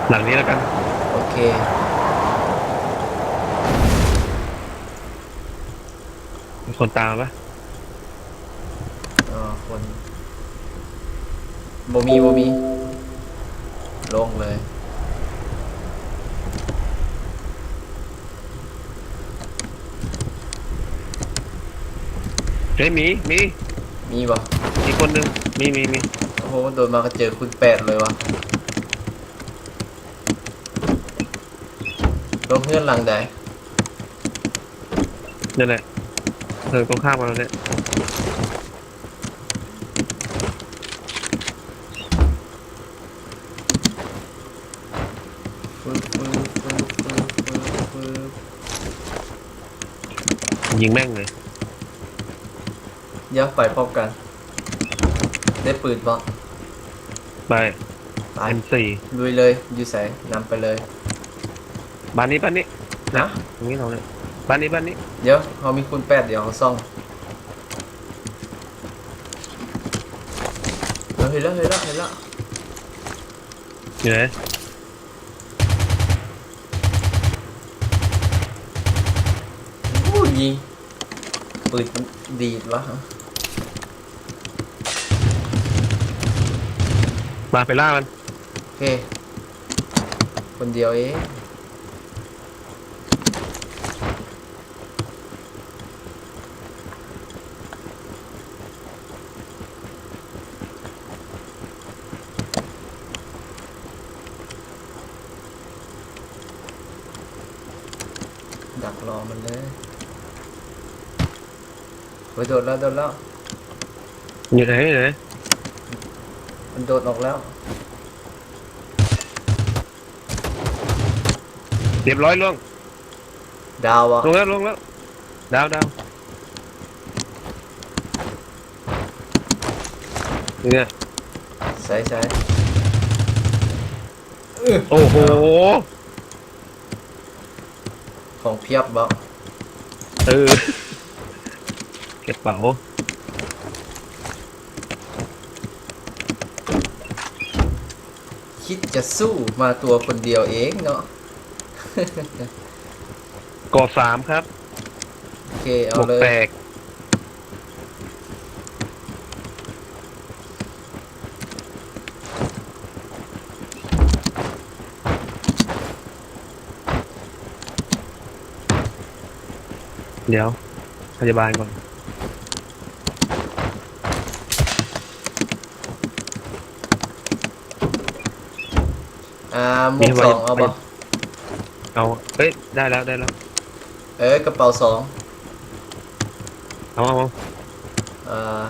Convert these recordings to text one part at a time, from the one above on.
หลังนี้แล้วกันโอเคมีคนตามปะคนบ่มีลงเลยเฮ้ยมีมีบ่มีคนหนึ่งมีโอ้โหโดนมาก็เจอคุณแปดเลยวะลงเพื่อนหลังใดนั่นแหละตรงข้ามกันแล้วเนี่ยฟึบยิงแม่งเลยเดี๋ยวไปพบกันได้ปืนบ่ไป ไป M4 ลุยเลยอยู่ใส่นำไปเลยบ้านนี้นะตรงนี้เราเนี่ยบ้านนี้เดี๋ยวเขามีคุณแปดเดี๋ยวเขาซ่องเห็นแล้วอยู่ไหนโอ้ยิงปืนมันดีดวะมาไปล่ามันโอเคคนเดียวเองดักรอมันเลยโอ้ยโดดแล้วอยู่ไหนมันโดดออกแล้วเรียบร้อยล่วงดาวอ่ะลงแล้วดาวเนี่ยใส่โอ้โหของเพียบบ่เออเก็บเป๋าคิดจะสู้มาตัวคนเดียวเองเนาะ ก่อ3ครับโอเคเอาหมวกเลยแตกเดี๋ยวพยาบาลก่อนหมวกสองเอาบ่ เอาเฮ้ยได้แล้วกระเป๋าสองเอาอ่า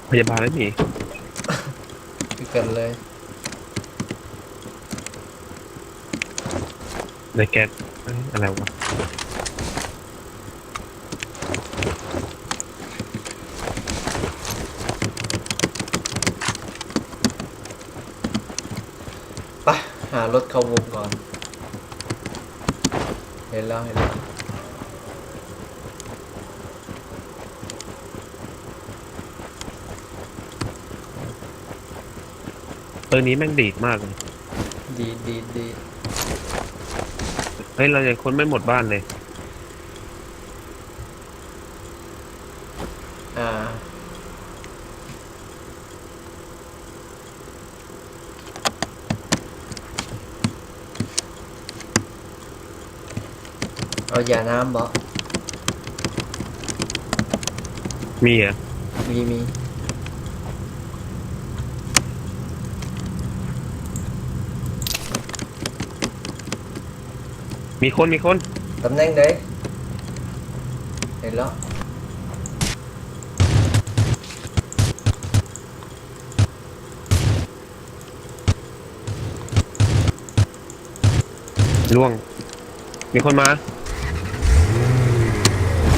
พยาบาลไม่มีคือกันเลยในแก๊สอะไรวะไปหารถเข้าวงก่อนเห็นแล้วปืนนี้แม่งดีดมากเลยดีเฮ้ยเรายังค้นไม่หมดบ้านเลยอ่าเอายาน้ำบ่มีอ่ะมีมีคนตำแหน่งไหนเห็นแล้วล่วงมีคนมา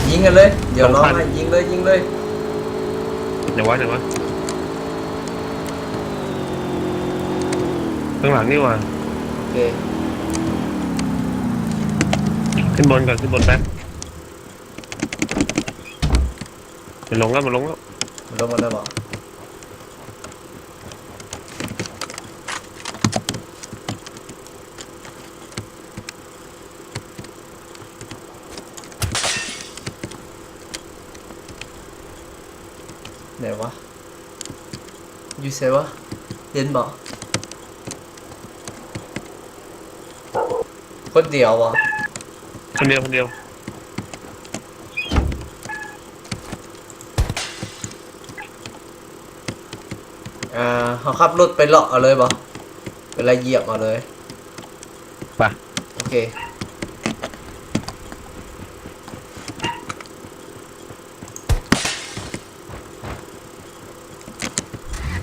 ยิงกันเลยเดี๋ยวรอ 2,000 ให้ยิงเลยไหนวะข้างหลังนี่วะโอเค ขึ้นบนก่อนขึ้นบนแป๊บมันลงแล้วมันลงแล้ว มันลงมาแล้วบอกไหนวะอยู่เซวะเห็นบอกคนเดียววะ คนเดียวคนเดียว เขาขับรถไปเลาะเอาเลยบ่เวลาเหยียบเอาเลย ไป โอเค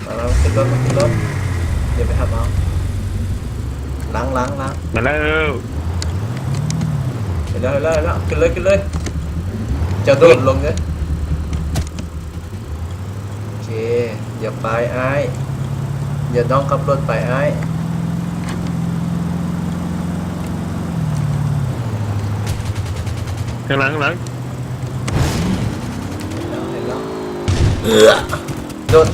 มาแล้วขึ้นรถมาขึ้นรถเดี๋ยวไปทำเอาล้าง มาแล้ว เห็นแล้วขึ้นเลยจะโดดลงเลยโอเคอย่าไปไอ้อย่าน้องขับรถไปไอ้ ข้างหลังข้างหลัง เห็นแล้วโดด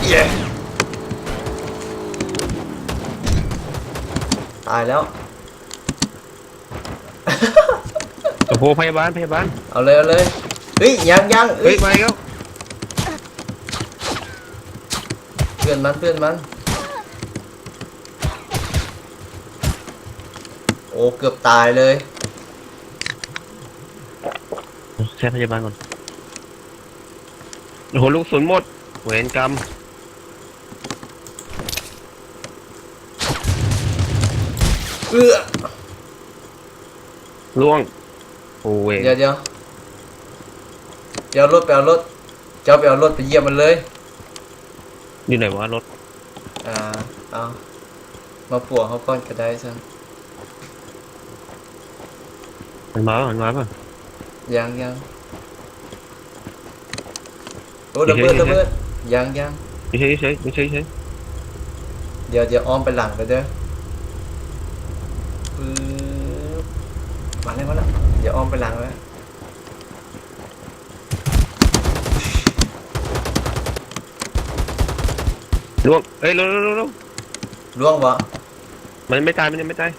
เย้ตายแล้ว โอ้โหพยาบาล เอาเลยเฮ้ยยัง เฮ้ยมาแล้ว เพื่อนมันโอ้เกือบตายเลย ใช้พยาบาลก่อนโอ้โหลูกศูนย์หมดเวรกรรม ล่วงโอ้เวร เดี๋ยวรถไปเอารถเจ้าไปเอารถไปเยี่ยมมันเลย อยู่ไหนวะรถ เอามาป่วงเขาก่อนก็ได้ซัง มันมาป่ะ ยังโอ้ระเบิดยัง ไม่ใช่ เดี๋ยวอ้อมไปหลังไปเด้อปึ๊บมาแล้วเดี๋ยวอ้อมไปหลังแล้ว ล่วงเอ้ยล่วง ล่วงวะ มันไม่ตายมันยังไม่ตาย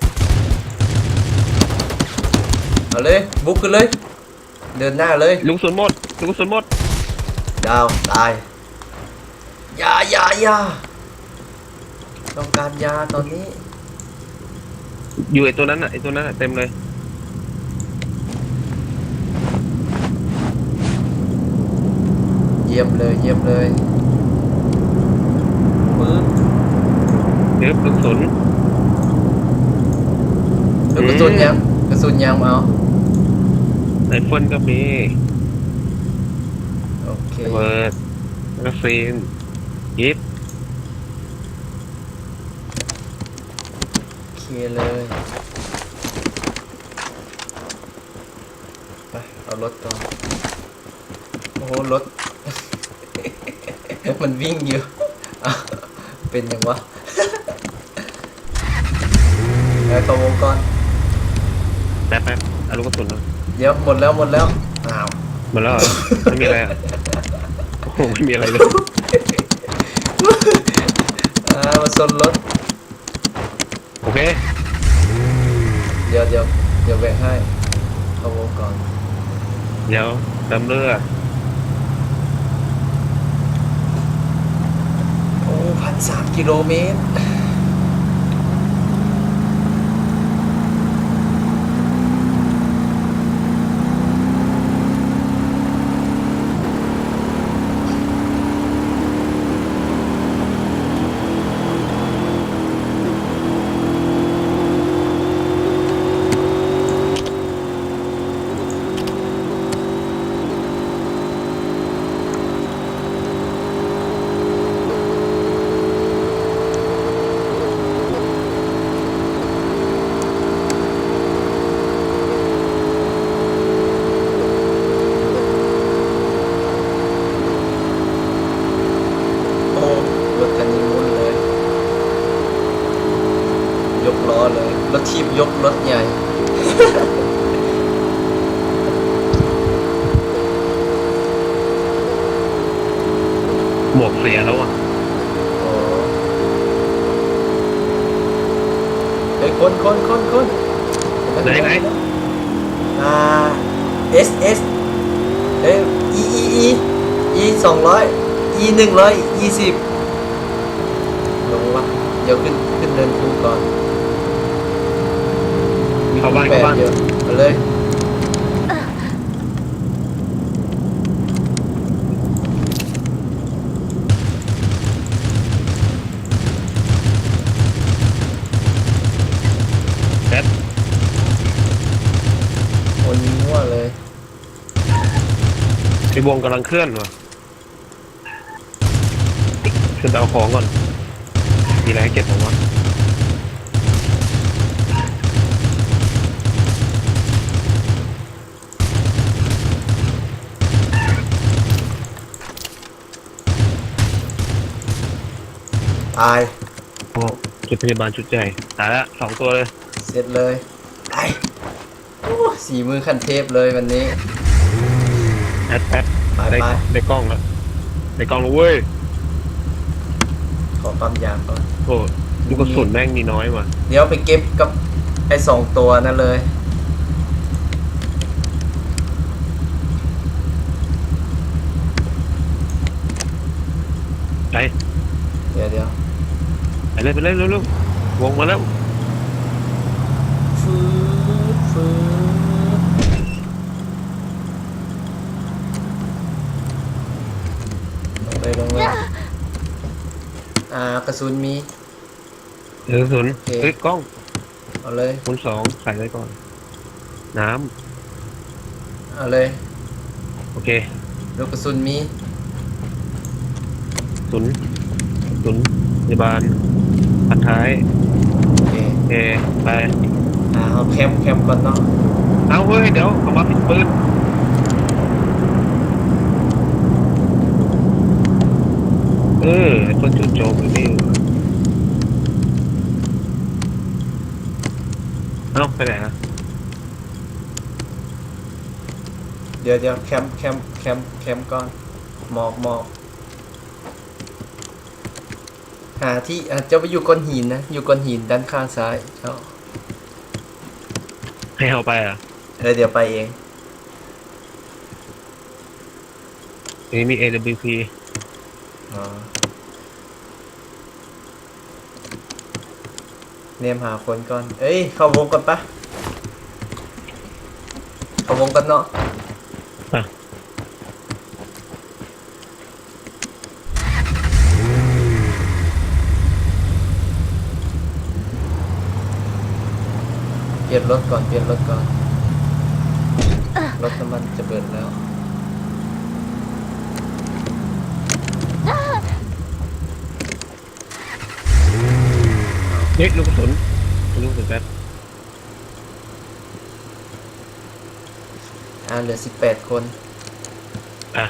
เอาเลยบุกขึ้นเลยเดินหน้าเลย ลูกศูนย์หมด ดาวตายยาต้องการยาตอนนี้ อยู่ไอ้ตัวนั้นน่ะเต็มเลย เยี่ยมเลยปึ๊บ เดี๋ยวลูกศูนย์ แล้วกระสุนยังมาเอา ไอเฟิลก็มี โอเค เบิร์ดแมกกาซีนยิป โอเคเลยไปเอารถต่อโอ้โหรถ มันวิ่งอยู่ อ้าวเป็นยังวะ ไปเข้าวงก่อน แป๊บเอาลูกกระสุนมา เดี๋ยวหมดแล้วอ้าว หมดแล้วเหรอไม่มีอะไรอ่ะโอ้โหไม่มีอะไรเลย มาชนรถ โอเค เดี๋ยวแบ่งให้เข้าวงก่อน เดี๋ยวเติมเลือด โอ้1,300 กิโลเมตร รถทีบยกรถใหญ่ หมวกเสียแล้วอ่ะ โอ้เฮ้ยคน ไหน อ่า S เอ้ย E 200 E 120ลงวะเดี๋ยวขึ้นเดินคูก่อน เข้าบ้าน แป เข้าบ้าน ดเดี๋ยวมาเลยแป๊บ โอนมั่วเลย ไอ้วงกำลังเคลื่อนว่ะขึ้นไปเอาของก่อนมีอะไรให้เก็บของวะ ตาย โอ้จุดพยาบาลชุดใหญ่ตายละ2 ตัวเลย เสร็จเลยไอ้โอ้สีมือขั้นเทพเลยวันนี้ แป๊บ ไป ได้ ไป ได้กล้องแล้วได้กล้องแล้วเว้ย ขอปั๊มยาก่อน โอ้ลูกกระสุนแม่งมีน้อยว่ะ เดี๋ยวไปเก็บกับไอ้2 ตัวนั่นเลย ไป เดี๋ยว ไปเลยเร็วๆวงมาแล้ว ฟืดลงเลยกระสุนมี กระสุน โอเค เฮ้ยกล้อง เอาเลย คูณ 2ใส่ไว้ก่อนน้ เอาเลย ำโอเค ลูกกระสุนมี ศูนย์พยาบาลพันท้าย โอเค โอเคไป เอาแคมก่อนเนาะ เอาเฮ้ยเดี๋ยวเอามาผิดปืนไอ้ต้นจุดโจมอยู่นี่เอ้าไปไหนนะ เดี๋ยวแคมก่อนหมอกหาที่จะไปอยู่ก้อนหินนะอยู่ก้อนหินด้านข้างซ้ายเจ้า ให้เอาไปอ่ะ เดี๋ยวไปเอง อันนี้มี AWP อ๋อเนมหาคนก่อนเอ้ยเข้าวงก่อนปะเข้าวงกันเนาะ อ่ะ เปลี่ยนรถก่อนรถน้ำมันจะเบิดแล้ว เฮ้ยลูกกระสุนแป๊บ เหลือ18 คน อ่ะ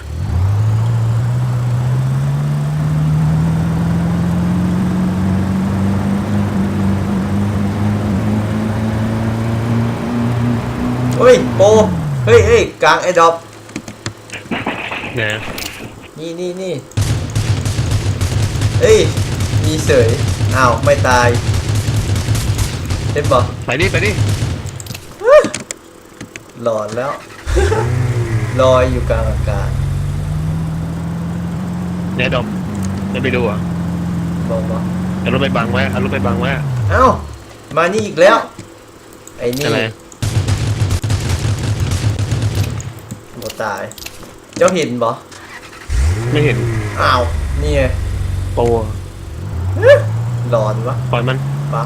เฮ้ยโปเฮ้ยกลางไอ้ดอก เนี่ย นี่เฮ้ยมีเสยอ้าวไม่ตายเห็นปะ ไปดิ หลอนแล้ว ลอยอยู่กลางอากาศ เนี่ยดอมจะไปดูอ่ะ บอกว่า เอารถไปบังไว้ เอ้ามานี่อีกแล้วไอ้นี่ อะไร บ่ตาย เจ้าเห็นบ่ ไม่เห็น อ้าวนี่ไง โปร หลอนวะ ปล่อยมัน ปะ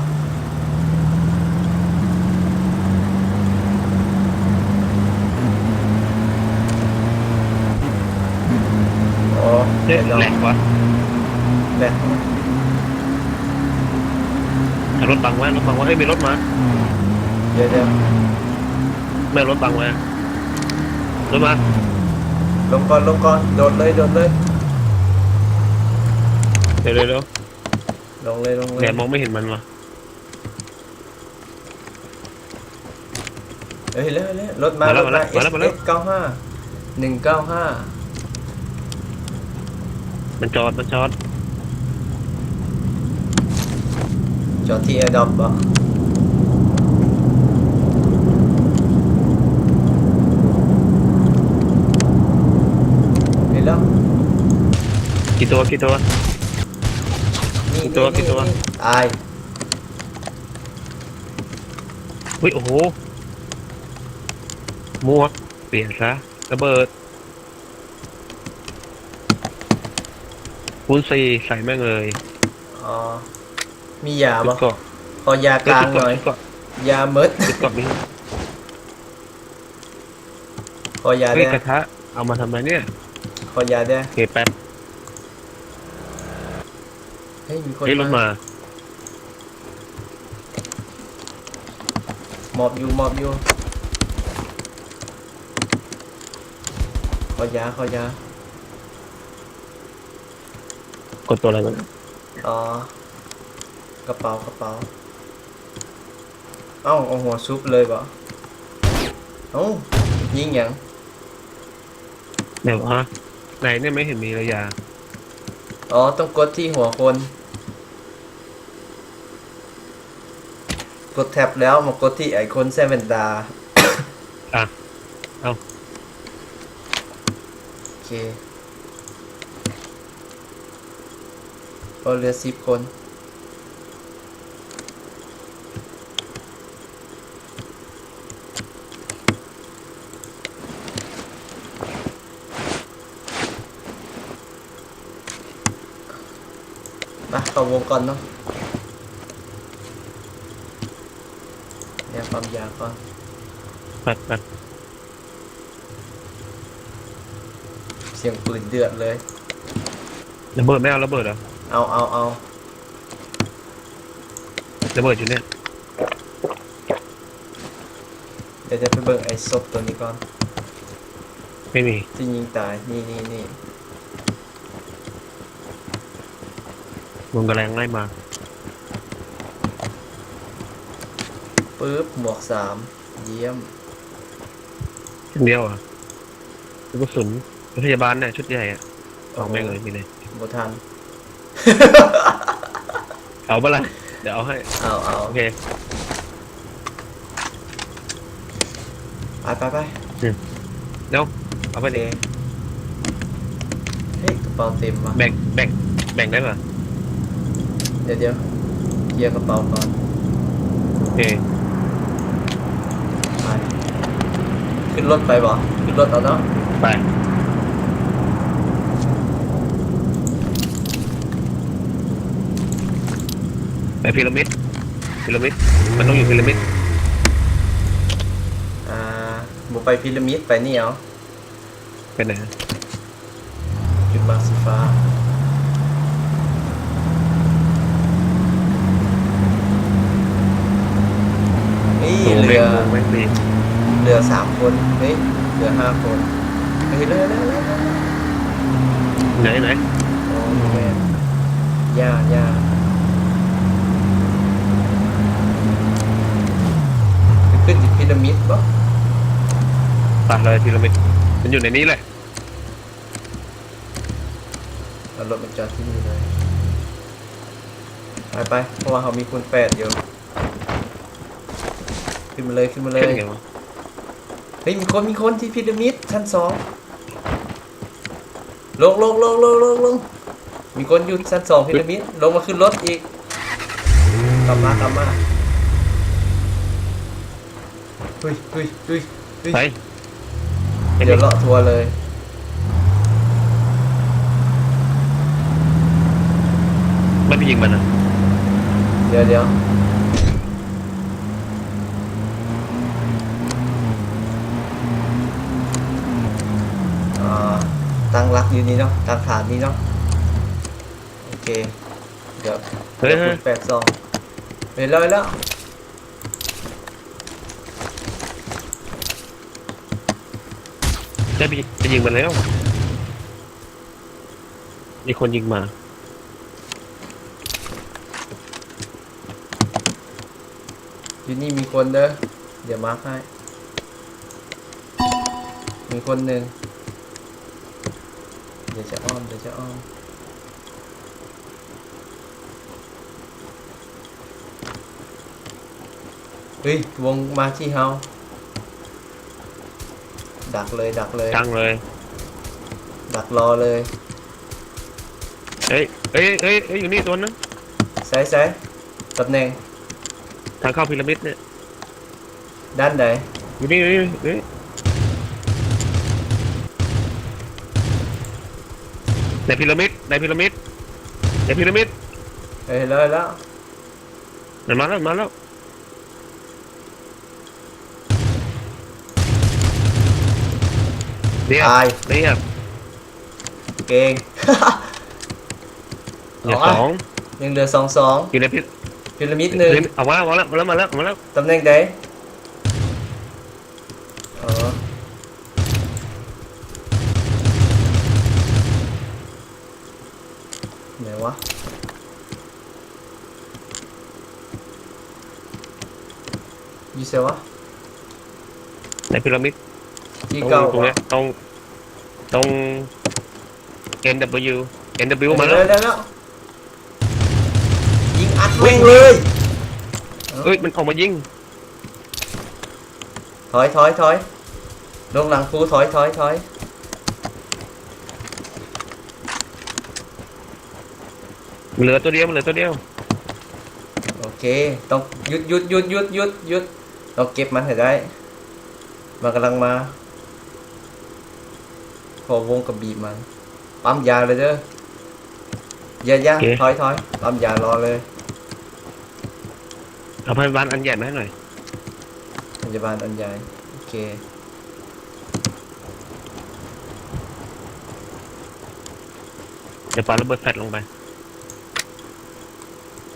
อ๋อ เฮ้ยแหลกวะ แหลก เอารถบังไว้เฮ้ยมีรถมา เดี๋ยว ไม่เอารถบังไว้รถมา ลงก่อนโดดเลย เร็ว ลงเลย แหลมมองไม่เห็นมันวะ เฮ้ยเร็วรถมารถมา SS 95 195มันจอดจอดที่แอร์ดรอปป่ะเห็นแล้ว กี่ตัว นี่ กี่ตัว ตาย อุ้ยโอ้โหมัวเปลี่ยนซะระเบิดคูณ4ใส่แม่งเลย อ๋อมียา ชุ ป่ะ ดเกาะ ขอยากลางหน่อย ชุดเกาะ ยาเมิด ชุดเกาะนี่ ขอยา เฮ้ย ได้ กระทะเอามาทำไมเนี่ย ขอยาได้ โอเคแป๊บ เฮ้ยมีคน เฮ้ยรถมา หมอบอยู่ขอยาก ดตัวอะไรมัน อ๋อ กระเป๋า เอ้าเอาหัวซุปเลยบ่เอ้ายิงหยัง เดี๋ยวฮะไหนเนี่ยไม่เห็นมีระยะ อ๋อ ต้องกดที่หัวคน กดแท็บแล้วมากดที่ไอคอนแซเวนดา อ่ะเอา โอเคก็เหลือ10 คนมาเข้าวงก่อนเนาะเนี่ยความยากก่อน ปัด เสียงปืนเดือดเลย ระเบิดไม่เอาระเบิดเหรอ เอา ระเบิดอยู่เนี่ย เดี๋ยวจะไปเบิ่งไอ้ศพตัวนี้ก่อน ไม่มี ที่ยิงตาย นี่ มึงกระแรงไล่มา ปึ๊บ หมวก 3 เยี่ยม ชุดเดียวอ่ะลูกกระสุนพยาบาลเนี่ยชุดใหญ่อ่ะออกแม่งเลยมีเลย บ่ทัน เอาปะล่ะเดี๋ยวเอาให้ เอา โอเค ไป เดี๋ยวเอาไป โอเค เลย เฮ้ยกระเป๋าเต็มว่ะ แบ่งได้ป่ะ เดี๋ยวเคลียร์กระเป๋าก่อน โอเค ไปขึ้นรถไปบ่ขึ้นรถเอาเนาะ ไปพีระมิดมันต้องอยู่พีระมิด บ่ไปพีระมิดไปนี่เอา ไปไหน จุดมาร์คสีฟ้านี่ โอ้ เหลือ แม่งดี 3 คนเฮ้ยเหลือ5 คนเฮ้ยเร็ว ไหน โอ้แม่ย่าขึ้นที่พีระมิดป่ะ ตัดเลยพีระมิดมันอยู่ในนี้แหละ เอารถมาจอดที่นี่เลยไปเพราะว่าเขามีคูณ8อยู่ขึ้นมาเลย ขึ้นยังไงวะ เฮ้ยมีคนที่พีระมิดชั้น 2ลงมีคนอยู่ชั้น 2พีระมิดลงมาขึ้นรถอีกกลับมาเฮ้ย ไป เดี๋ยวเลาะทัวร์เลย ไม่ไปยิงมันอ่ะ เดี๋ยวตั้งรักอยู่นี่เนาะตั้งฐานนี่เนาะโอเคเดี๋ยว เฮ้ย คูณ8 2เห็นแล้ว ได้ไปยิงมันแล้วมีคนยิงมา อยู่นี่มีคนเด้อเดี๋ยวมาร์คให้ มีคนหนึ่งเดี๋ยวจะอ้อมเฮ้ยวงมาที่เฮาดักเลย จังเลย ดักรอเลย เอ้ยอยู่นี่ตัวนึง ใส่ตำแหน่ง ทางเข้าพีระมิดเนี่ย ด้านไหน อยู่นี่ในพีระมิดเฮ้ยเลยแล้ว มันมาแล้วเนี่ย ตาย เนี่ย เก่ง เหลือ เอา ส วะ อง ยังเหลือ2 อยู่ในพี พีระมิดหนึ่ง เอามาแล้ว ตำแหน่งไหนอ๋อไหนวะอยู่เสียวะ ในพีระมิด ที่ ตรง เก่า ตรงเนี้ยตรง NW มาแล้ว แล้วยิงอัดแม่งเลย เอ้ยมันออกมายิง ถอยลงหลังฟูถอย เหลือตัวเดียว โอเคต้องหยุดต้องเก็บมันให้ได้มันกำลังมาพอวงกับบีบมันปั๊มยาเลยเด้ออย่าถอยปั๊มยารอเลย เอาพยาบาลอันใหญ่มาให้หน่อย พยาบาลอันใหญ่โอเค เดี๋ยวปาระเบิดแฟลชลงไป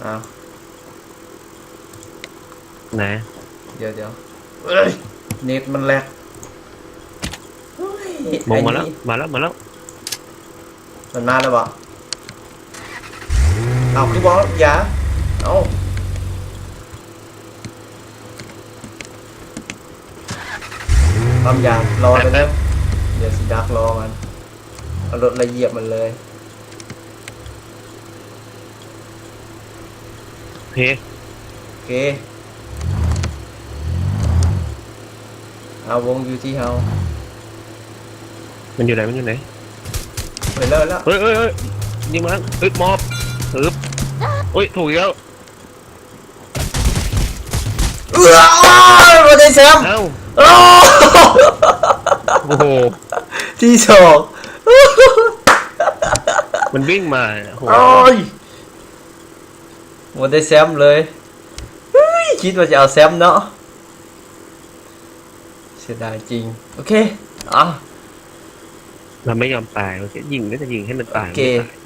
อ้าว ไหน เดี๋ยวเอ้ยเน็ตมันแหลกเฮ้ย มองมา ไอ้ แล้ว นี่ มาแล้ว มันมาแล้วบ่เอาคือบอกอย่าเอาปั๊มยารอเลยนะเดี๋ยวสิดักรอมันเอารถละเหยียบมันเลย โอเค โอเคเอาวงอยู่ที่เฮา มันอยู่ไหน ไปแล้ว เฮ้ยยิงมาแล้วมอบถูกอีกแล้ว มาได้แซม เอ้า โอ้ โอ้โห ที่สอง มันวิ่งมาโอ้โห โอ้ยมาได้แซมเลยเฮ้ยคิดว่าจะเอาแซมเนาะเสียดายจริงโอเคอ่ะ เราไม่ยอมตายเราจะยิงก็จะยิงให้มันตาย โอเค ไม่ตาย